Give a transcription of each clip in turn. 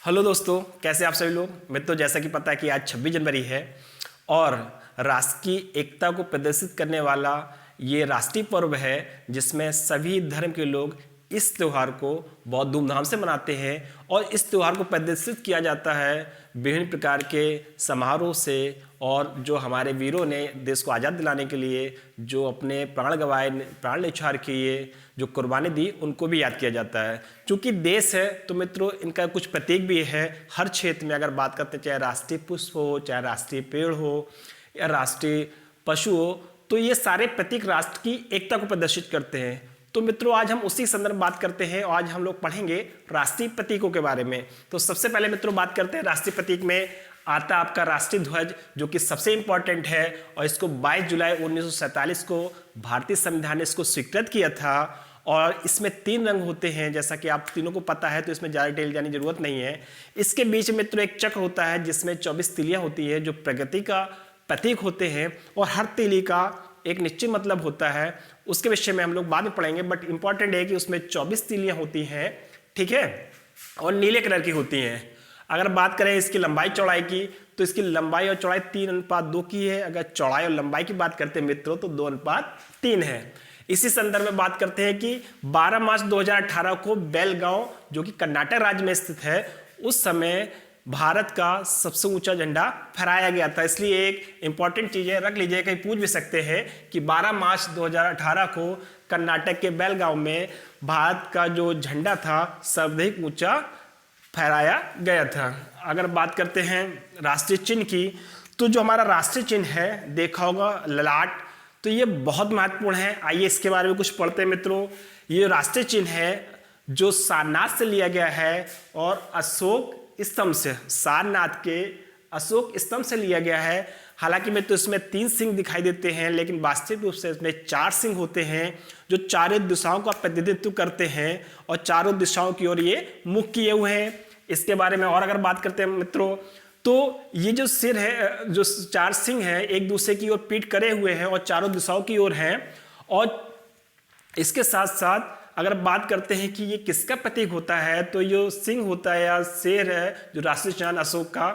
Hello दोस्तों, कैसे आप सभी लोग। मित्रों, जैसा कि पता है कि आज 26 जनवरी है और राष्ट्र की एकता को प्रदर्शित करने वाला ये राष्ट्रीय पर्व है जिसमें सभी धर्म के लोग इस त्यौहार को बहुत धूमधाम से मनाते हैं और इस त्यौहार को प्रदर्शित किया जाता है विभिन्न प्रकार के समारोह से। और जो हमारे वीरों ने देश को आज़ाद दिलाने के लिए जो अपने प्राण गंवाए, प्राण न्यौछावर किए, जो कुर्बानी दी, उनको भी याद किया जाता है। क्योंकि देश है तो मित्रों इनका कुछ प्रतीक भी है। हर क्षेत्र में अगर बात करते हैं, चाहे राष्ट्रीय पुष्प हो, चाहे राष्ट्रीय पेड़ हो या राष्ट्रीय पशु हो, तो ये सारे प्रतीक राष्ट्र की एकता को प्रदर्शित करते हैं। तो मित्रों आज हम उसी संदर्भ में बात करते हैं और आज हम लोग पढ़ेंगे राष्ट्रीय प्रतीकों के बारे में। तो सबसे पहले मित्रों बात करते हैं राष्ट्रीय प्रतीक में आता आपका राष्ट्रीय ध्वज, जो कि सबसे इंपॉर्टेंट है और इसको 22 जुलाई 1947 को भारतीय संविधान ने इसको स्वीकृत किया था। और इसमें 3 रंग होते हैं, जैसा कि आप तीनों को पता है तो इसमें ज़्यादा डिटेल जाने की जरूरत नहीं है। इसके बीच मित्रों एक चक्र होता है जिसमें 24 तीलियां होती है जो प्रगति का प्रतीक होते हैं और हर तीली का एक निश्चित मतलब होता है। उसके विषय में हम लोग बाद में पढ़ेंगे, बट इंपॉर्टेंट है कि उसमें 24 तीलियां होती हैं, ठीक है, और नीले कलर की होती हैं। अगर बात करें इसकी लंबाई चौड़ाई की तो इसकी लंबाई और चौड़ाई 3:2 की है। अगर चौड़ाई और लंबाई की बात करते हैं मित्रों तो 2:3 है। इसी संदर्भ में बात करते हैं कि 12 मार्च 2018 को बेलगांव, जो कि कर्नाटक राज्य में स्थित है, उस समय भारत का सबसे ऊंचा झंडा फहराया गया था। इसलिए एक इंपॉर्टेंट चीज है, रख लीजिए, कहीं पूछ भी सकते हैं कि 12 मार्च 2018 को कर्नाटक के बेलगांव में भारत का जो झंडा था सर्वाधिक ऊंचा फहराया गया था। अगर बात करते हैं राष्ट्रीय चिन्ह की, तो जो हमारा राष्ट्रीय चिन्ह है देखा होगा ललाट, तो ये बहुत महत्वपूर्ण है। आइए इसके बारे में कुछ पढ़ते हैं मित्रों। ये राष्ट्रीय चिन्ह है जो सारनाथ से लिया गया है और अशोक स्तंभ से, सारनाथ के अशोक स्तंभ से लिया गया है। हालांकि मित्रों इसमें 3 सिंह दिखाई देते हैं, लेकिन वास्तविक रूप से इसमें 4 सिंह होते हैं जो चारों दिशाओं का प्रतिनिधित्व करते हैं और चारों दिशाओं की ओर ये मुख किए हुए हैं। इसके बारे में और अगर बात करते हैं मित्रों, तो ये जो सिर है, जो 4 सिंह है, एक दूसरे की ओर पीठ करे हुए हैं और चारों दिशाओं की ओर हैं। और इसके साथ साथ अगर बात करते हैं कि ये किसका प्रतीक होता है, तो जो सिंह होता है या शेर है जो राष्ट्रीय चिन्ह अशोक का,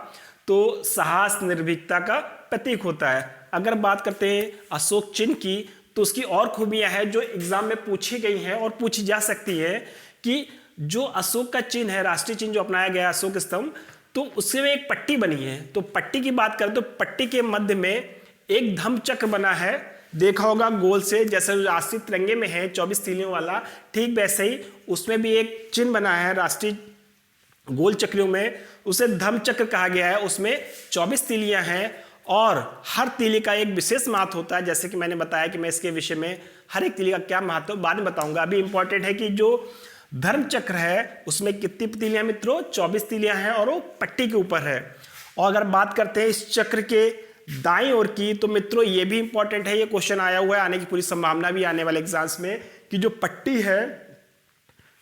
तो साहस निर्भीकता का प्रतीक होता है। अगर बात करते हैं अशोक चिन्ह की, तो उसकी और खूबियां हैं जो एग्जाम में पूछी गई हैं और पूछी जा सकती है कि जो अशोक का चिन्ह है, राष्ट्रीय चिन्ह जो अपनाया गया अशोक स्तंभ, तो उसमें एक पट्टी बनी है। तो पट्टी की बात करें तो पट्टी के मध्य में एक धम्म चक्र बना है, देखा होगा गोल से, जैसे राष्ट्रीय तिरंगे में है 24 तीलियों वाला, ठीक वैसे ही उसमें भी एक चिन्ह बना है राष्ट्रीय गोल चक्रियों में, उसे धम्म चक्र कहा गया है। उसमें 24 तीलियां हैं और हर तीली का एक विशेष महत्व होता है। जैसे कि मैंने बताया कि मैं इसके विषय में हर एक तीली का क्या महत्व बाद में बताऊंगा। अभी इंपॉर्टेंट है कि जो धर्म चक्र है उसमें कितनी तीलियां मित्रों, 24 तीलियां हैं और वो पट्टी के ऊपर है। और अगर बात करते हैं इस चक्र के दाईं ओर की, तो मित्रों ये भी इंपॉर्टेंट है, ये क्वेश्चन आया हुआ है, आने की पूरी संभावना भी आने वाले एग्जाम्स में, कि जो पट्टी है,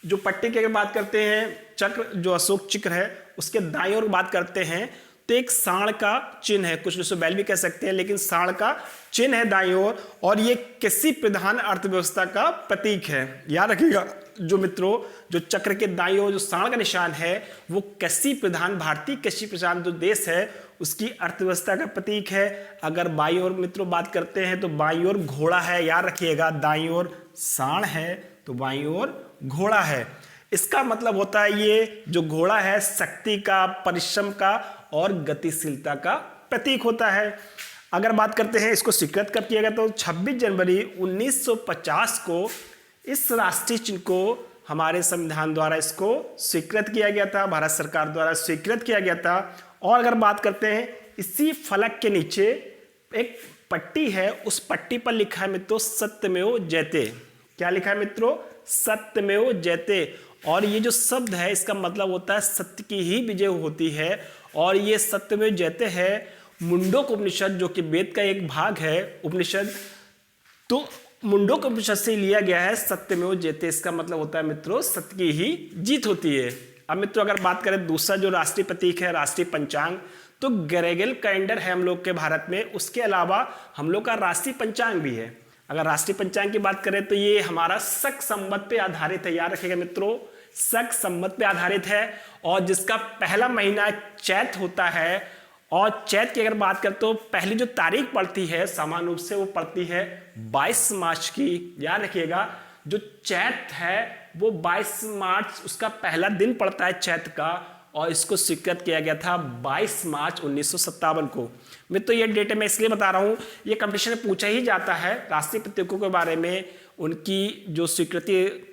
जो पट्टी की अगर बात करते हैं चक्र, जो अशोक चक्र है उसके दाईं ओर बात करते हैं तो एक सांड का चिन्ह है, कुछ जिसको बैल भी कह सकते हैं, लेकिन सांड का चिन्ह है दाईं ओर, और ये कृषि प्रधान अर्थव्यवस्था का प्रतीक है। याद रखिएगा जो मित्रों, जो चक्र के दाईं ओर जो सांड का निशान है वो कृषि प्रधान, भारतीय कृषि प्रधान जो देश है उसकी अर्थव्यवस्था का प्रतीक है। अगर बाईं ओर मित्रों बात करते हैं तो बाईं ओर घोड़ा है, याद रखिएगा, दाईं ओर सांड है तो बाईं ओर घोड़ा है। इसका मतलब होता है ये जो घोड़ा है शक्ति का, परिश्रम का और गतिशीलता का प्रतीक होता है। अगर बात करते हैं इसको स्वीकृत कब किया गया, तो 26 जनवरी 1950 को इस राष्ट्रीय चिन्ह को हमारे संविधान द्वारा इसको स्वीकृत किया गया था, भारत सरकार द्वारा स्वीकृत किया गया था। और अगर बात करते हैं इसी फलक के नीचे एक पट्टी है, उस पट्टी पर लिखा है मित्रों सत्यमेव जयते। क्या लिखा है मित्रों? सत्यमेव जयते। और ये जो शब्द है इसका मतलब होता है सत्य की ही विजय होती है। और ये सत्यमेव जयते है मुंडक उपनिषद, जो कि वेद का एक भाग है उपनिषद, तो मुंडक उपनिषद से लिया गया है सत्यमेव जयते। इसका मतलब होता है मित्रों सत्य की ही जीत होती है। अब मित्रों अगर बात करें दूसरा जो राष्ट्रीय प्रतीक है राष्ट्रीय पंचांग, तो ग्रेगोरियन कैलेंडर है हम लोग के भारत में, उसके अलावा हम लोग का राष्ट्रीय पंचांग भी है। अगर राष्ट्रीय पंचांग की बात करें तो ये हमारा शक संवत पे आधारित है, याद रखिएगा मित्रों, शक संवत पे आधारित है और जिसका पहला महीना चैत होता है। और चैत की अगर बात करें तो पहली जो तारीख पड़ती है सामान्य रूप से वो पड़ती है 22 मार्च की। याद रखिएगा जो चैत है वो 22 मार्च उसका पहला दिन पड़ता है चैत का, और इसको स्वीकृत किया गया था 22 मार्च 1957 को। मैं तो ये डेट मैं इसलिए बता रहा हूँ, ये कंपटीशन में पूछा ही जाता है राष्ट्रीय प्रतीकों के बारे में, उनकी जो स्वीकृति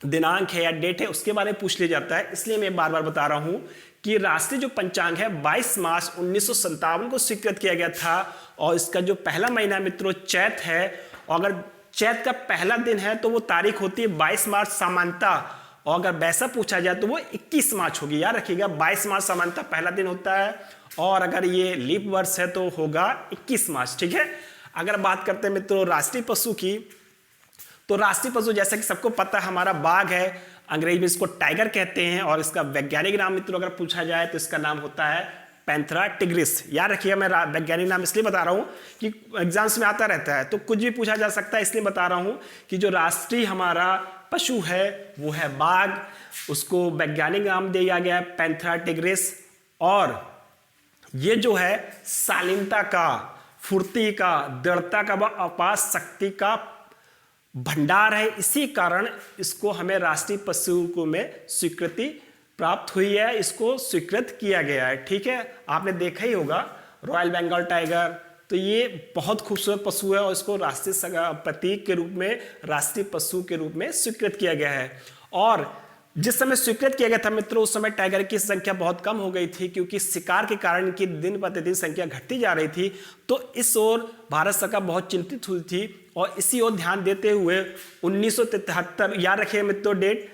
दिनांक है या डेट है उसके बारे में पूछ लिया जाता है, इसलिए मैं बार बार बता रहा हूँ कि राष्ट्रीय जो पंचांग है 22 मार्च 1957 को स्वीकृत किया गया था। और इसका जो पहला महीना मित्रों चैत है, और अगर चैत का पहला दिन है तो वो तारीख होती है 22 मार्च सामान्यतः, और अगर वैसा पूछा जाए तो वो 21 मार्च होगी। याद रखिएगा 22 मार्च सामान्यतः पहला दिन होता है, और अगर ये लीप वर्ष है तो होगा 21 मार्च। ठीक है। अगर बात करते हैं मित्रों राष्ट्रीय पशु की, तो राष्ट्रीय पशु जैसा कि सबको पता है हमारा बाघ है, अंग्रेजी में इसको टाइगर कहते हैं, और इसका वैज्ञानिक नाम मित्रों अगर पूछा जाए तो इसका नाम होता है पैंथेरा टिग्रिस। याद रखिएगा मैं वैज्ञानिक नाम इसलिए बता रहा हूँ कि एग्जाम्स में आता रहता है तो कुछ भी पूछा जा सकता है, इसलिए बता रहा हूँ कि जो राष्ट्रीय हमारा पशु है वो है बाघ, उसको वैज्ञानिक नाम दिया गया है पैंथेरा टिग्रिस। और ये जो है शालीनता का, फुर्ती का, दृढ़ता का व अपार शक्ति का भंडार है, इसी कारण इसको हमें राष्ट्रीय पशु में स्वीकृति प्राप्त हुई है, इसको स्वीकृत किया गया है। ठीक है। आपने देखा ही होगा रॉयल बंगाल टाइगर, तो ये बहुत खूबसूरत पशु है और इसको राष्ट्रीय प्रतीक के रूप में, राष्ट्रीय पशु के रूप में स्वीकृत किया गया है। और जिस समय स्वीकृत किया गया था मित्रों उस समय टाइगर की संख्या बहुत कम हो गई थी, क्योंकि शिकार के कारण इनकी दिन प्रतिदिन संख्या घटती जा रही थी। तो इस ओर भारत सरकार बहुत चिंतित हुई थी, और इसी ओर ध्यान देते हुए 1973, याद रखिए मित्रों डेट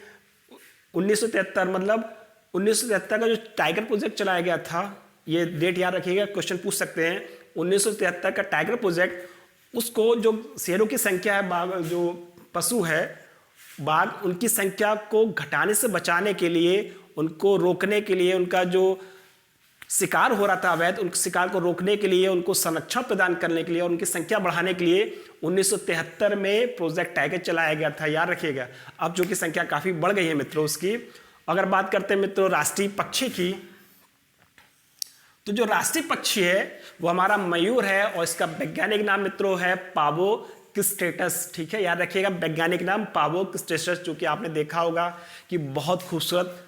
1973, मतलब 1973 का जो टाइगर प्रोजेक्ट चलाया गया था, ये डेट याद रखिएगा, क्वेश्चन पूछ सकते हैं। 1973 का टाइगर प्रोजेक्ट, उसको जो शेरों की संख्या है, बाघ जो पशु है बाघ, उनकी संख्या को घटाने से बचाने के लिए, उनको रोकने के लिए, उनका जो शिकार हो रहा था अवैध, उन शिकार को रोकने के लिए, उनको संरक्षण प्रदान करने के लिए और उनकी संख्या बढ़ाने के लिए 1973 में प्रोजेक्ट टाइगर चलाया गया था। याद रखिएगा। अब जो कि संख्या काफ़ी बढ़ गई है मित्रों उसकी। अगर बात करते हैं मित्रों राष्ट्रीय पक्षी की, तो जो राष्ट्रीय पक्षी है वो हमारा मयूर है, और इसका वैज्ञानिक नाम मित्रों है पावो किस्टेटस। ठीक है। याद रखिएगा वैज्ञानिक नाम पावो किस्टेटस, जो कि आपने देखा होगा कि बहुत खूबसूरत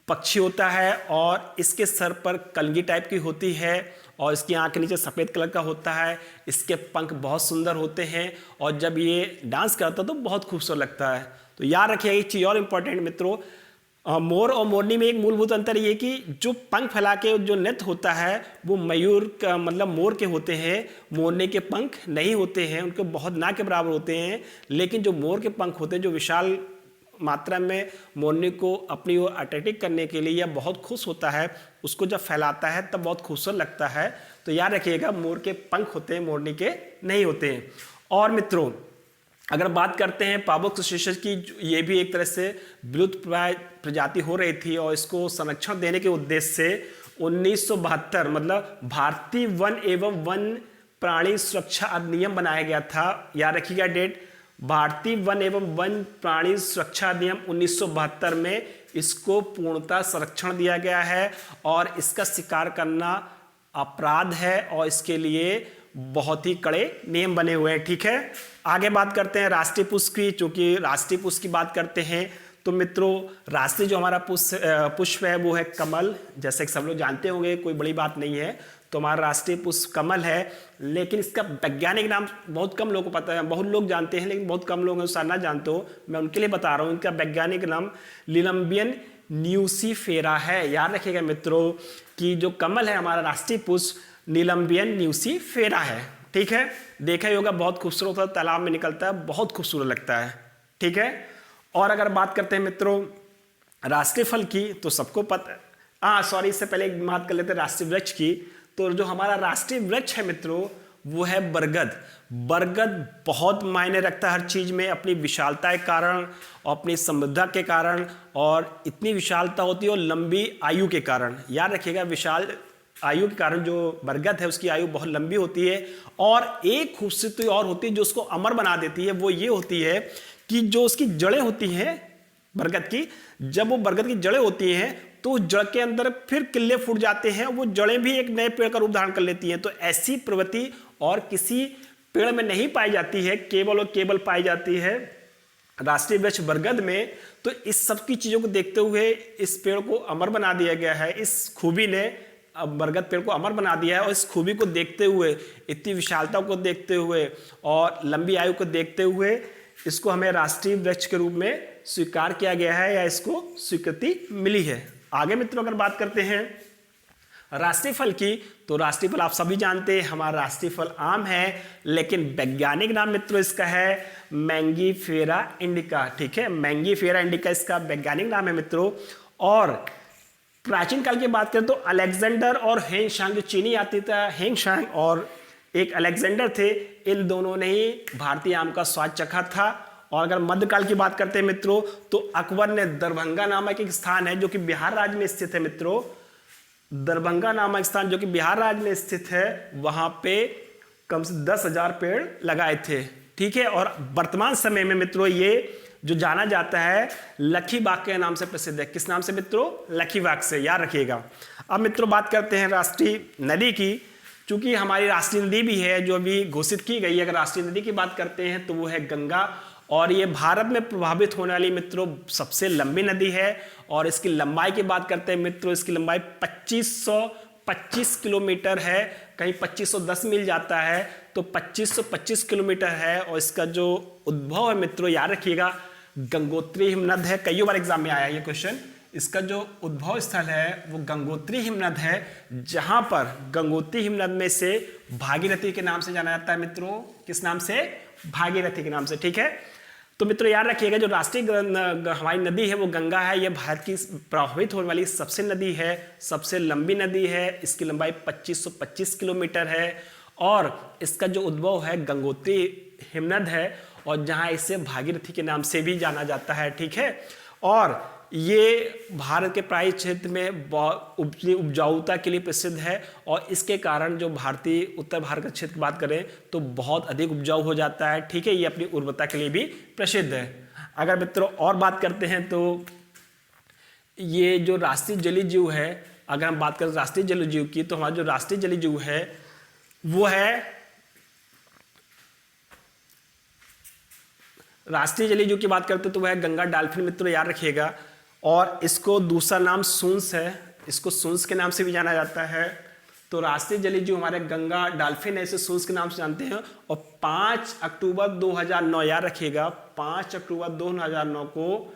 पक्षी होता है, और इसके सर पर कलगी टाइप की होती है, और इसकी आंख के नीचे सफ़ेद कलर का होता है, इसके पंख बहुत सुंदर होते हैं, और जब ये डांस करता है तो बहुत खूबसूरत लगता है। तो याद रखिएगा एक चीज़ और इम्पॉर्टेंट मित्रों, मोर और मोरनी में एक मूलभूत अंतर ये कि जो पंख फैला के जो नृत्य होता है वो मयूर का मतलब मोर के होते हैं, मोरनी के पंख नहीं होते हैं, उनके बहुत ना के बराबर होते हैं। लेकिन जो मोर के पंख होते हैं, जो विशाल मात्रा में मोरनी को अपनी ओर अट्रैक्ट करने के लिए या बहुत खुश होता है, उसको जब फैलाता है तब बहुत खूबसूरत लगता है। तो याद रखिएगा मोर के पंख होते हैं, मोरनी के नहीं होते हैं। और मित्रों अगर बात करते हैं पावो किस्टेटस की, ये भी एक तरह से विलुप्त प्रजाति हो रही थी, और इसको संरक्षण देने के उद्देश्य से 1972 मतलब भारतीय वन एवं वन प्राणी सुरक्षा अधिनियम बनाया गया था। याद रखिएगा डेट, भारतीय वन एवं वन प्राणी सुरक्षा अधिनियम 1972 में इसको पूर्णतः संरक्षण दिया गया है, और इसका शिकार करना अपराध है, और इसके लिए बहुत ही कड़े नियम बने हुए हैं। ठीक है। आगे बात करते हैं राष्ट्रीय पुष्प की। चूंकि राष्ट्रीय पुष्प की बात करते हैं तो मित्रों राष्ट्रीय जो हमारा पुष्प है वो है कमल, जैसे कि सब लोग जानते होंगे, कोई बड़ी बात नहीं है। तो हमारा राष्ट्रीय पुष्प कमल है, लेकिन इसका वैज्ञानिक नाम बहुत कम लोगों को पता है, बहुत लोग जानते हैं लेकिन बहुत कम लोग हैं शायद ना जानते हो, मैं उनके लिए बता रहा हूँ। इनका वैज्ञानिक नाम लिलम्बियन न्यूसीफेरा है। याद रखिएगा मित्रों कि जो कमल है हमारा राष्ट्रीय पुष्प नीलम्बियन न्यूसीफेरा है। ठीक है। देखा ही होगा, बहुत खूबसूरत होता है, तालाब में निकलता है, बहुत खूबसूरत लगता है। ठीक है। और अगर बात करते हैं मित्रों राष्ट्रीय फल की, तो सबको पता, सॉरी इससे पहले एक बात कर लेते हैं राष्ट्रीय वृक्ष की। तो जो हमारा राष्ट्रीय वृक्ष है मित्रों वो है बरगद। बरगद बहुत मायने रखता है हर चीज़ में, अपनी विशालता के कारण और अपनी समृद्धता के कारण, और इतनी विशालता होती है और लंबी आयु के कारण। याद रखिएगा विशाल आयु के कारण जो बरगद है उसकी आयु बहुत लंबी होती है। और एक खूबसूरती और होती है जो उसको अमर बना देती है, वो ये होती है कि जो उसकी जड़ें होती हैं बरगद की, जब वो बरगद की जड़ें होती हैं तो जड़ के अंदर फिर किले फूट जाते हैं, वो जड़ें भी एक नए पेड़ का रूप धारण कर लेती हैं। तो ऐसी प्रवृत्ति और किसी पेड़ में नहीं पाई जाती है, केवल और केवल पाई जाती है राष्ट्रीय वृक्ष बरगद में। तो इस सब की चीजों को देखते हुए इस पेड़ को अमर बना दिया गया है। इस खूबी ने बरगद पेड़ को अमर बना दिया है, और इस खूबी को देखते हुए, इतनी विशालता को देखते हुए और लंबी आयु को देखते हुए इसको हमें राष्ट्रीय वृक्ष के रूप में स्वीकार किया गया है, या इसको स्वीकृति मिली है। आगे मित्रों अगर बात करते हैं राष्ट्रीय फल की, तो राष्ट्रीय फल आप सभी जानते हैं, हमारा राष्ट्रीय फल आम है, लेकिन वैज्ञानिक नाम मित्रों इसका है मैंगीफेरा इंडिका। ठीक है, मैंगीफेरा इंडिका इसका वैज्ञानिक नाम है मित्रों। और प्राचीन काल की बात करें तो अलेक्जेंडर और हेंगशांग, जो चीनी यात्री था हेंगशांग और एक अलेक्जेंडर थे, इन दोनों ने ही भारतीय आम का स्वाद चखा था। और अगर मध्यकाल की बात करते हैं मित्रों, तो अकबर ने दरभंगा नामक एक स्थान है जो कि बिहार राज्य में स्थित है मित्रों, दरभंगा नामक स्थान जो कि बिहार राज्य में स्थित है, वहां पे कम से 10,000 पेड़ लगाए थे। ठीक है, और वर्तमान समय में मित्रों ये जो जाना जाता है लखी बाग के नाम से प्रसिद्ध है। किस नाम से मित्रों? लखी बाग से, याद रखिएगा। अब मित्रों बात करते हैं राष्ट्रीय नदी की। चूंकि हमारी राष्ट्रीय नदी भी है जो अभी घोषित की गई है, अगर राष्ट्रीय नदी की बात करते हैं तो वो है गंगा, और ये भारत में प्रभावित होने वाली मित्रों सबसे लंबी नदी है। और इसकी लंबाई की बात करते हैं मित्रों, इसकी लंबाई 2525 किलोमीटर है, कहीं 2510 मील जाता है, तो 2525 किलोमीटर है। और इसका जो उद्भव है मित्रों, याद रखिएगा, गंगोत्री हिमनद है। कई बार एग्जाम में आया है ये क्वेश्चन। इसका जो उद्भव स्थल है वो गंगोत्री हिमनद है, जहां पर गंगोत्री हिमनद में से भागीरथी के नाम से जाना जाता है मित्रों। किस नाम से? भागीरथी के नाम से। ठीक है, तो मित्रों याद रखिएगा, जो राष्ट्रीय हमारी नदी है वो गंगा है। ये भारत की प्रभावित होने वाली सबसे नदी है, सबसे लंबी नदी है। इसकी लंबाई 2525 किलोमीटर है, और इसका जो उद्भव है गंगोत्री हिमनद है, और जहां इसे भागीरथी के नाम से भी जाना जाता है। ठीक है, और ये भारत के प्रायः क्षेत्र में उपजाऊता के लिए प्रसिद्ध है, और इसके कारण जो भारतीय उत्तर भारत के क्षेत्र की बात करें तो बहुत अधिक उपजाऊ हो जाता है। ठीक है, ये अपनी उर्वरता के लिए भी प्रसिद्ध है। अगर मित्रों और बात करते हैं तो ये जो राष्ट्रीय जलीय जीव है, अगर हम बात करें राष्ट्रीय जलीय जीव की, तो हमारा जो राष्ट्रीय जलीय जीव है वो है राष्ट्रीय जलीय जीव की बात करते तो वह है गंगा डाल्फिन मित्रों, याद रखिएगा। और इसको दूसरा नाम सूंस है, इसको सूंस के नाम से भी जाना जाता है। तो राष्ट्रीय जलीय जीव हमारे गंगा डाल्फिन है, इसे सूंस के नाम से जानते हैं। और 5 अक्टूबर 2009, याद रखिएगा, 5 अक्टूबर 2009 को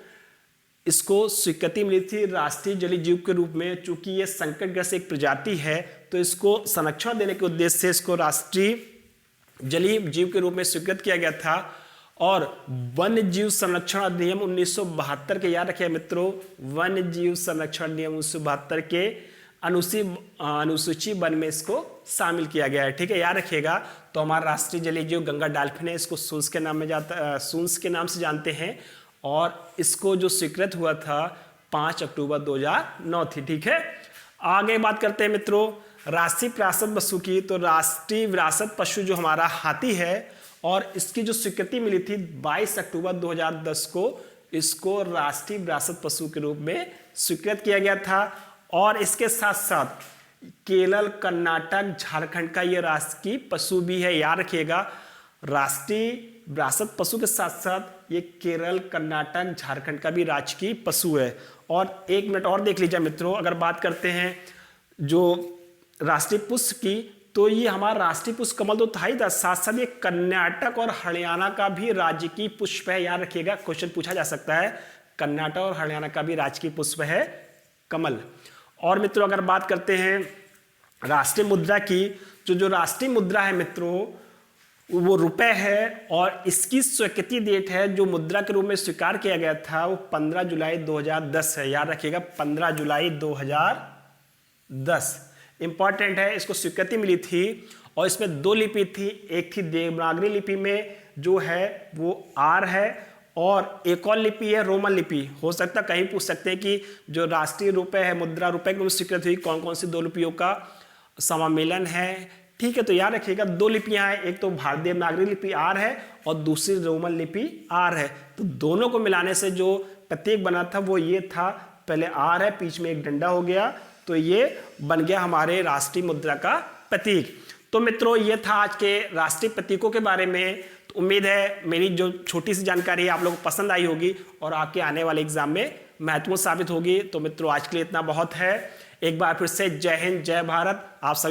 इसको स्वीकृति मिली थी राष्ट्रीय जलीय जीव के रूप में। चूंकि ये संकटग्रस्त एक प्रजाति है, तो इसको संरक्षण देने के उद्देश्य से इसको राष्ट्रीय जलीय जीव के रूप में स्वीकृत किया गया था। और वन्य जीव संरक्षण अधिनियम 1972 के, याद रखिए मित्रों, वन्य जीव संरक्षण अधिनियम 1972 के अनुसूची वन में इसको शामिल किया गया है। ठीक है, याद रखिएगा। तो हमारा राष्ट्रीय जलीय जीव गंगा डाल्फिन है, इसको सूंस के नाम में सूंस के नाम से जानते हैं, और इसको जो स्वीकृत हुआ था 5 अक्टूबर 2009 थी। ठीक है, आगे बात करते हैं मित्रों राष्ट्रीय विरासत पशु की। तो राष्ट्रीय विरासत पशु जो हमारा हाथी है, और इसकी जो स्वीकृति मिली थी 22 अक्टूबर 2010 को, इसको राष्ट्रीय विरासत पशु के रूप में स्वीकृत किया गया था। और इसके साथ साथ केरल, कर्नाटक, झारखंड का ये राष्ट्रीय पशु भी है, याद रखिएगा। राष्ट्रीय विरासत पशु के साथ साथ ये केरल, कर्नाटक, झारखंड का भी राजकीय पशु है। और एक मिनट और देख लीजिए मित्रों, अगर बात करते हैं जो राष्ट्रीय पुष्प की, तो ये हमारा राष्ट्रीय पुष्प कमल तो था ही था, साथ साथ ये कर्नाटक और हरियाणा का भी राजकीय पुष्प है, याद रखिएगा, क्वेश्चन पूछा जा सकता है। कर्नाटक और हरियाणा का भी राजकीय पुष्प है कमल। और मित्रों अगर बात करते हैं राष्ट्रीय मुद्रा की, जो राष्ट्रीय मुद्रा है मित्रों वो रुपए है, और इसकी स्वीकृति डेट है जो मुद्रा के रूप में स्वीकार किया गया था वो 15 जुलाई 2010 है, याद रखिएगा, 15 जुलाई 2010 इंपॉर्टेंट है। इसको स्वीकृति मिली थी, और इसमें 2 लिपि थी, एक थी देवनागरी लिपि में जो है वो आर है, और एक और लिपि है रोमन लिपि। हो सकता कहीं पूछ सकते हैं कि जो राष्ट्रीय रुपए है, मुद्रा रुपए की स्वीकृति हुई, कौन कौन सी 2 लिपियों का समामेलन है। ठीक है, तो याद रखिएगा 2 लिपियां हैं, एक तो भारतीय देवनागरी लिपि आर है और दूसरी रोमन लिपि आर है। तो दोनों को मिलाने से जो प्रतीक बना था वो ये था, पहले आर है, बीच में एक डंडा हो गया, तो ये बन गया हमारे राष्ट्रीय मुद्रा का प्रतीक। तो मित्रों ये था आज के राष्ट्रीय प्रतीकों के बारे में। तो उम्मीद है मेरी जो छोटी सी जानकारी है आप लोगों को पसंद आई होगी और आपके आने वाले एग्जाम में महत्वपूर्ण साबित होगी। तो मित्रों आज के लिए इतना बहुत है। एक बार फिर से जय हिंद, जय भारत। आप सभी